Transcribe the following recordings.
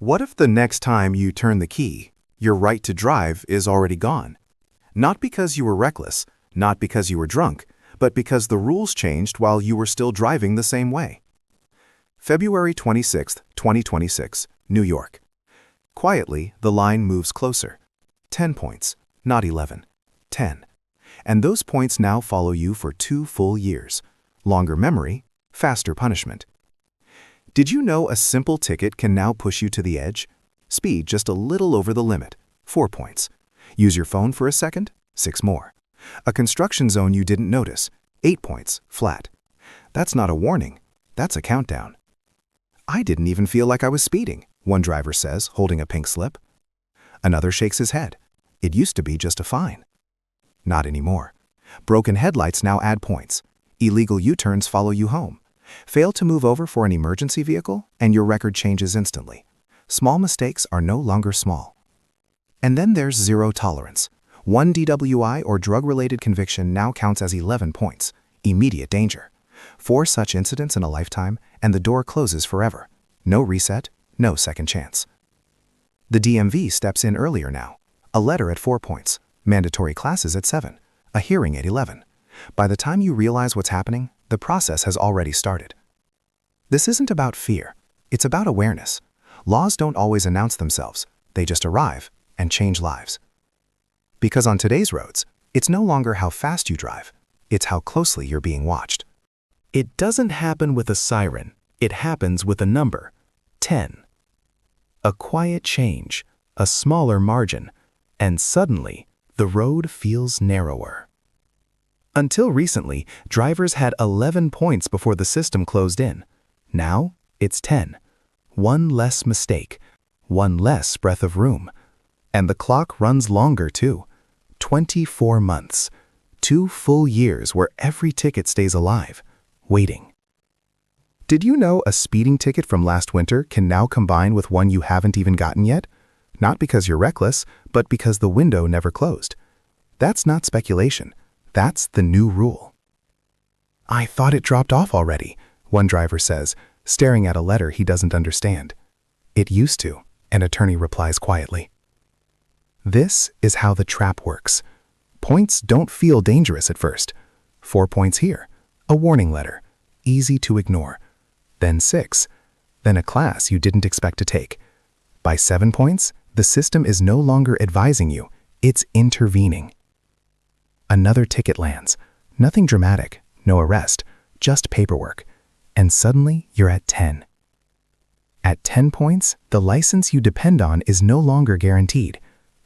What if the next time you turn the key, your right to drive is already gone? Not because you were reckless, not because you were drunk, but because the rules changed while you were still driving the same way. February 26, 2026, New York. Quietly, the line moves closer. 10 points, not 11. 10. And those points now follow you for 2 full years. Longer memory, faster punishment. Did you know a simple ticket can now push you to the edge? Speed just a little over the limit, 4 points. Use your phone for a second, 6 more. A construction zone you didn't notice, 8 points, flat. That's not a warning, that's a countdown. I didn't even feel like I was speeding, one driver says, holding a pink slip. Another shakes his head. It used to be just a fine. Not anymore. Broken headlights now add points. Illegal U-turns follow you home. Fail to move over for an emergency vehicle, and your record changes instantly. Small mistakes are no longer small. And then there's zero tolerance. 1 DWI or drug-related conviction now counts as 11 points. Immediate danger. 4 such incidents in a lifetime, and the door closes forever. No reset, no second chance. The DMV steps in earlier now. A letter at 4 points. Mandatory classes at 7. A hearing at 11. By the time you realize what's happening, the process has already started. This isn't about fear. It's about awareness. Laws don't always announce themselves. They just arrive and change lives. Because on today's roads, it's no longer how fast you drive. It's how closely you're being watched. It doesn't happen with a siren. It happens with a number, 10. A quiet change, a smaller margin, and suddenly, the road feels narrower. Until recently, drivers had 11 points before the system closed in. Now, it's 10. One less mistake, one less breath of room. And the clock runs longer too. 24 months. 2 full years where every ticket stays alive, waiting. Did you know a speeding ticket from last winter can now combine with one you haven't even gotten yet? Not because you're reckless, but because the window never closed. That's not speculation. That's the new rule. I thought it dropped off already, one driver says, staring at a letter he doesn't understand. It used to, an attorney replies quietly. This is how the trap works. Points don't feel dangerous at first. 4 points here, a warning letter, easy to ignore. Then 6, then a class you didn't expect to take. By 7 points, the system is no longer advising you, it's intervening. Another ticket lands. Nothing dramatic, no arrest, just paperwork. And suddenly, you're at 10. At 10 points, the license you depend on is no longer guaranteed.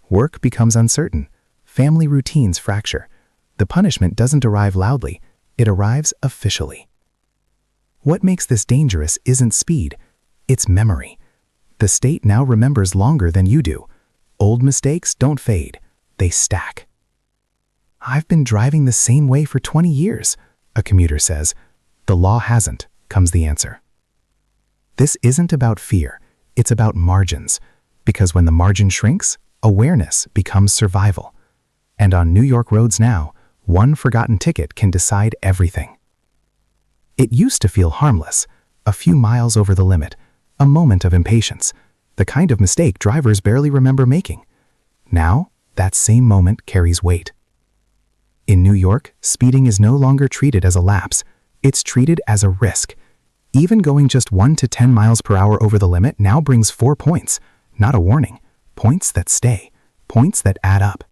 Work becomes uncertain. Family routines fracture. The punishment doesn't arrive loudly. It arrives officially. What makes this dangerous isn't speed. It's memory. The state now remembers longer than you do. Old mistakes don't fade. They stack. I've been driving the same way for 20 years, a commuter says. The law hasn't, comes the answer. This isn't about fear. It's about margins. Because when the margin shrinks, awareness becomes survival. And on New York roads now, one forgotten ticket can decide everything. It used to feel harmless, a few miles over the limit, a moment of impatience, the kind of mistake drivers barely remember making. Now, that same moment carries weight. In New York, speeding is no longer treated as a lapse. It's treated as a risk. Even going just 1 to 10 miles per hour over the limit now brings 4 points, not a warning. Points that stay, points that add up.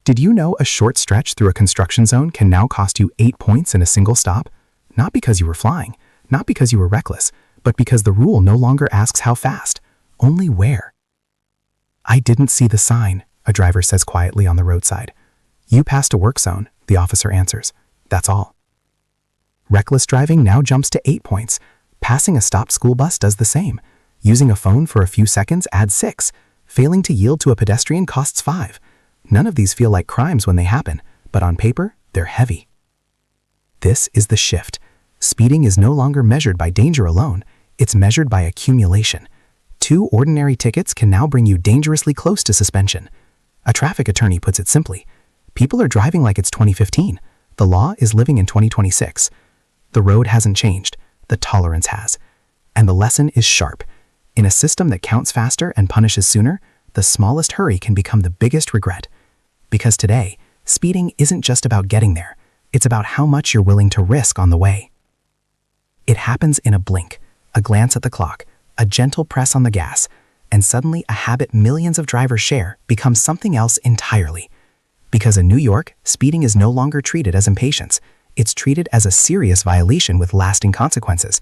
Did you know a short stretch through a construction zone can now cost you 8 points in a single stop? Not because you were flying, not because you were reckless, but because the rule no longer asks how fast, only where. I didn't see the sign, a driver says quietly on the roadside. You passed a work zone, the officer answers. That's all. Reckless driving now jumps to 8 points. Passing a stopped school bus does the same. Using a phone for a few seconds adds 6. Failing to yield to a pedestrian costs 5. None of these feel like crimes when they happen, but on paper, they're heavy. This is the shift. Speeding is no longer measured by danger alone. It's measured by accumulation. 2 ordinary tickets can now bring you dangerously close to suspension. A traffic attorney puts it simply. People are driving like it's 2015. The law is living in 2026. The road hasn't changed. The tolerance has. And the lesson is sharp. In a system that counts faster and punishes sooner, the smallest hurry can become the biggest regret. Because today, speeding isn't just about getting there, it's about how much you're willing to risk on the way. It happens in a blink, a glance at the clock, a gentle press on the gas, and suddenly a habit millions of drivers share becomes something else entirely. Because in New York, speeding is no longer treated as impatience. It's treated as a serious violation with lasting consequences.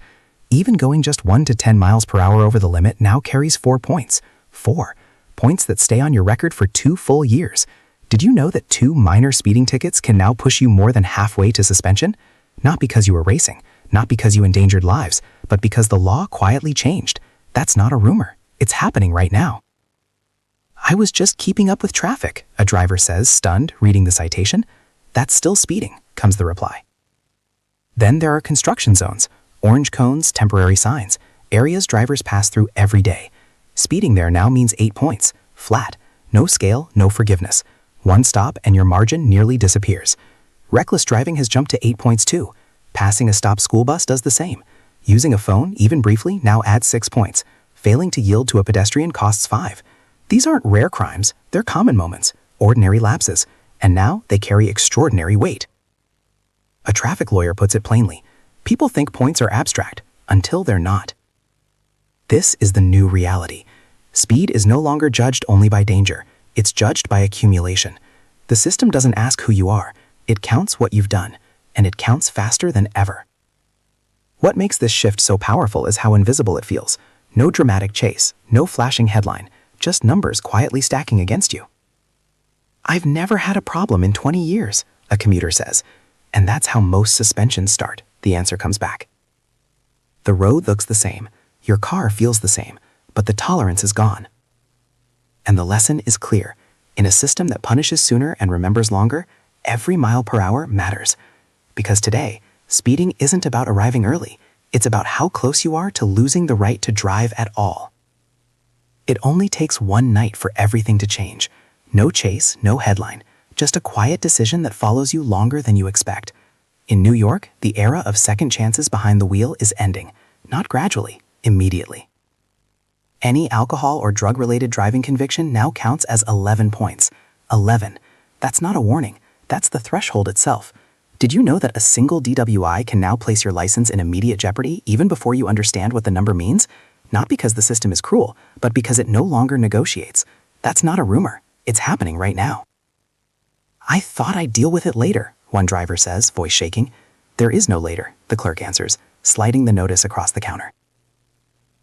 Even going just 1 to 10 miles per hour over the limit now carries 4 points. 4 points that stay on your record for 2 full years. Did you know that 2 minor speeding tickets can now push you more than halfway to suspension? Not because you were racing, not because you endangered lives, but because the law quietly changed. That's not a rumor. It's happening right now. I was just keeping up with traffic, a driver says, stunned, reading the citation. That's still speeding, comes the reply. Then there are construction zones, orange cones, temporary signs, areas drivers pass through every day. Speeding there now means 8 points, flat, no scale, no forgiveness. 1 stop and your margin nearly disappears. Reckless driving has jumped to 8 points too. Passing a stopped school bus does the same. Using a phone, even briefly, now adds 6 points. Failing to yield to a pedestrian costs 5. These aren't rare crimes, they're common moments, ordinary lapses, and now they carry extraordinary weight. A traffic lawyer puts it plainly. People think points are abstract until they're not. This is the new reality. Speed is no longer judged only by danger. It's judged by accumulation. The system doesn't ask who you are. It counts what you've done, and it counts faster than ever. What makes this shift so powerful is how invisible it feels. No dramatic chase, no flashing headline, just numbers quietly stacking against you. I've never had a problem in 20 years, a commuter says, and that's how most suspensions start, the answer comes back. The road looks the same, your car feels the same, but the tolerance is gone. And the lesson is clear. In a system that punishes sooner and remembers longer, every mile per hour matters. Because today, speeding isn't about arriving early. It's about how close you are to losing the right to drive at all. It only takes one night for everything to change. No chase, no headline, just a quiet decision that follows you longer than you expect. In New York, the era of second chances behind the wheel is ending, not gradually, immediately. Any alcohol or drug-related driving conviction now counts as 11 points. 11. That's not a warning. That's the threshold itself. Did you know that a single DWI can now place your license in immediate jeopardy even before you understand what the number means? Not because the system is cruel, but because it no longer negotiates. That's not a rumor. It's happening right now. I thought I'd deal with it later, one driver says, voice shaking. There is no later, the clerk answers, sliding the notice across the counter.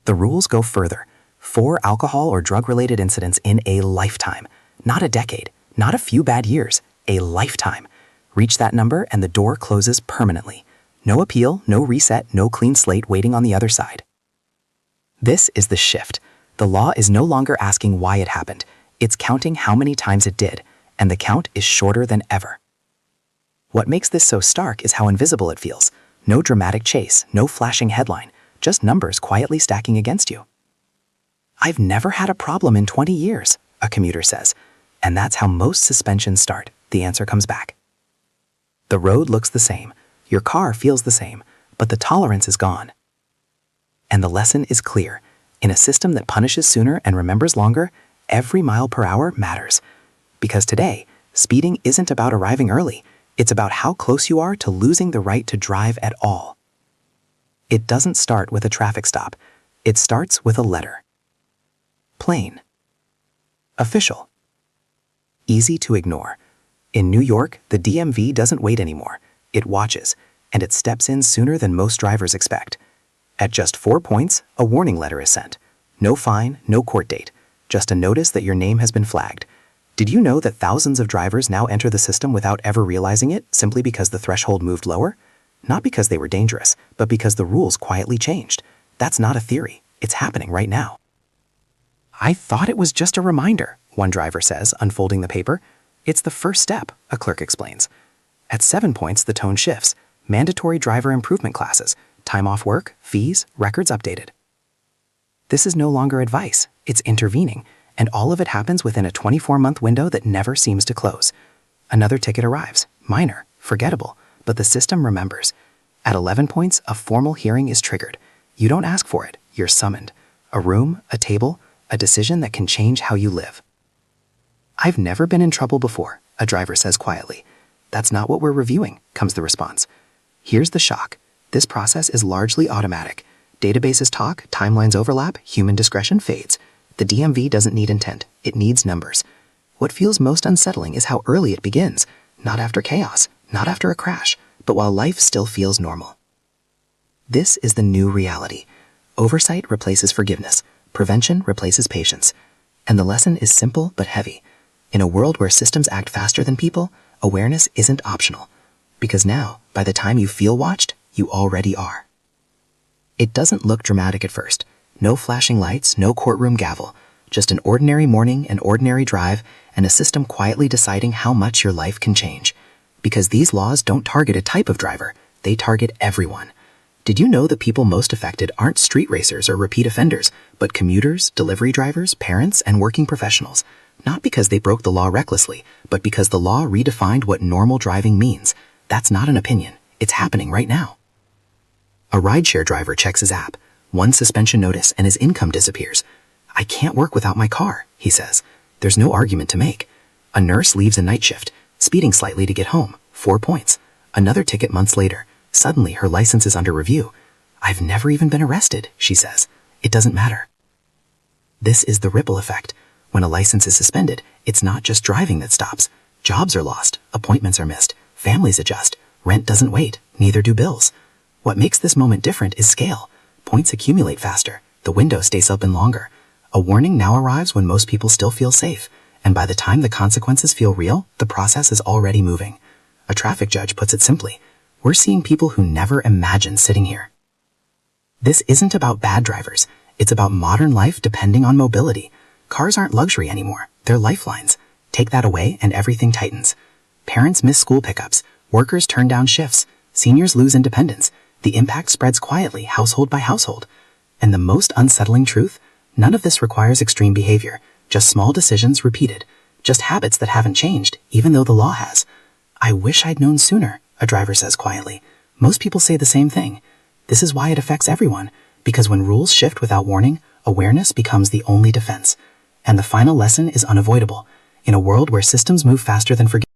The rules go further. 4 alcohol or drug-related incidents in a lifetime. Not a decade, not a few bad years, a lifetime. Reach that number and the door closes permanently. No appeal, no reset, no clean slate waiting on the other side. This is the shift. The law is no longer asking why it happened. It's counting how many times it did, and the count is shorter than ever. What makes this so stark is how invisible it feels. No dramatic chase, no flashing headline, just numbers quietly stacking against you. I've never had a problem in 20 years, a commuter says, and that's how most suspensions start, the answer comes back. The road looks the same, your car feels the same, but the tolerance is gone. And the lesson is clear. In a system that punishes sooner and remembers longer, every mile per hour matters. Because today, speeding isn't about arriving early. It's about how close you are to losing the right to drive at all. It doesn't start with a traffic stop. It starts with a letter. Plain. Official. Easy to ignore. In New York, the DMV doesn't wait anymore. It watches, and it steps in sooner than most drivers expect. At just 4 points, a warning letter is sent. No fine, no court date, just a notice that your name has been flagged. Did you know that thousands of drivers now enter the system without ever realizing it, simply because the threshold moved lower? Not because they were dangerous, but because the rules quietly changed. That's not a theory. It's happening right now. I thought it was just a reminder, one driver says, unfolding the paper. It's the first step, a clerk explains. At 7 points, the tone shifts. Mandatory driver improvement classes, time off work, fees, records updated. This is no longer advice, it's intervening, and all of it happens within a 24-month window that never seems to close. Another ticket arrives, minor, forgettable, but the system remembers. At 11 points, a formal hearing is triggered. You don't ask for it, you're summoned. A room, a table, a decision that can change how you live. I've never been in trouble before, a driver says quietly. That's not what we're reviewing, comes the response. Here's the shock. This process is largely automatic. Databases talk, timelines overlap, human discretion fades. The DMV doesn't need intent, it needs numbers. What feels most unsettling is how early it begins. Not after chaos, not after a crash, but while life still feels normal. This is the new reality. Oversight replaces forgiveness. Prevention replaces patience. And the lesson is simple but heavy. In a world where systems act faster than people, awareness isn't optional. Because now, by the time you feel watched, you already are. It doesn't look dramatic at first. No flashing lights, no courtroom gavel. Just an ordinary morning, an ordinary drive, and a system quietly deciding how much your life can change. Because these laws don't target a type of driver, they target everyone. Did you know the people most affected aren't street racers or repeat offenders, but commuters, delivery drivers, parents, and working professionals? Not because they broke the law recklessly, but because the law redefined what normal driving means. That's not an opinion. It's happening right now. A rideshare driver checks his app. One suspension notice and his income disappears. I can't work without my car, he says. There's no argument to make. A nurse leaves a night shift, speeding slightly to get home. 4 points. Another ticket months later. Suddenly, her license is under review. I've never even been arrested, she says. It doesn't matter. This is the ripple effect. When a license is suspended, it's not just driving that stops. Jobs are lost, appointments are missed, families adjust, rent doesn't wait, neither do bills. What makes this moment different is scale. Points accumulate faster, the window stays open longer. A warning now arrives when most people still feel safe, and by the time the consequences feel real, the process is already moving. A traffic judge puts it simply. We're seeing people who never imagined sitting here. This isn't about bad drivers. It's about modern life depending on mobility. Cars aren't luxury anymore. They're lifelines. Take that away and everything tightens. Parents miss school pickups. Workers turn down shifts. Seniors lose independence. The impact spreads quietly, household by household. And the most unsettling truth? None of this requires extreme behavior. Just small decisions repeated. Just habits that haven't changed, even though the law has. I wish I'd known sooner, a driver says quietly. Most people say the same thing. This is why it affects everyone, because when rules shift without warning, awareness becomes the only defense. And the final lesson is unavoidable. In a world where systems move faster than forgiveness,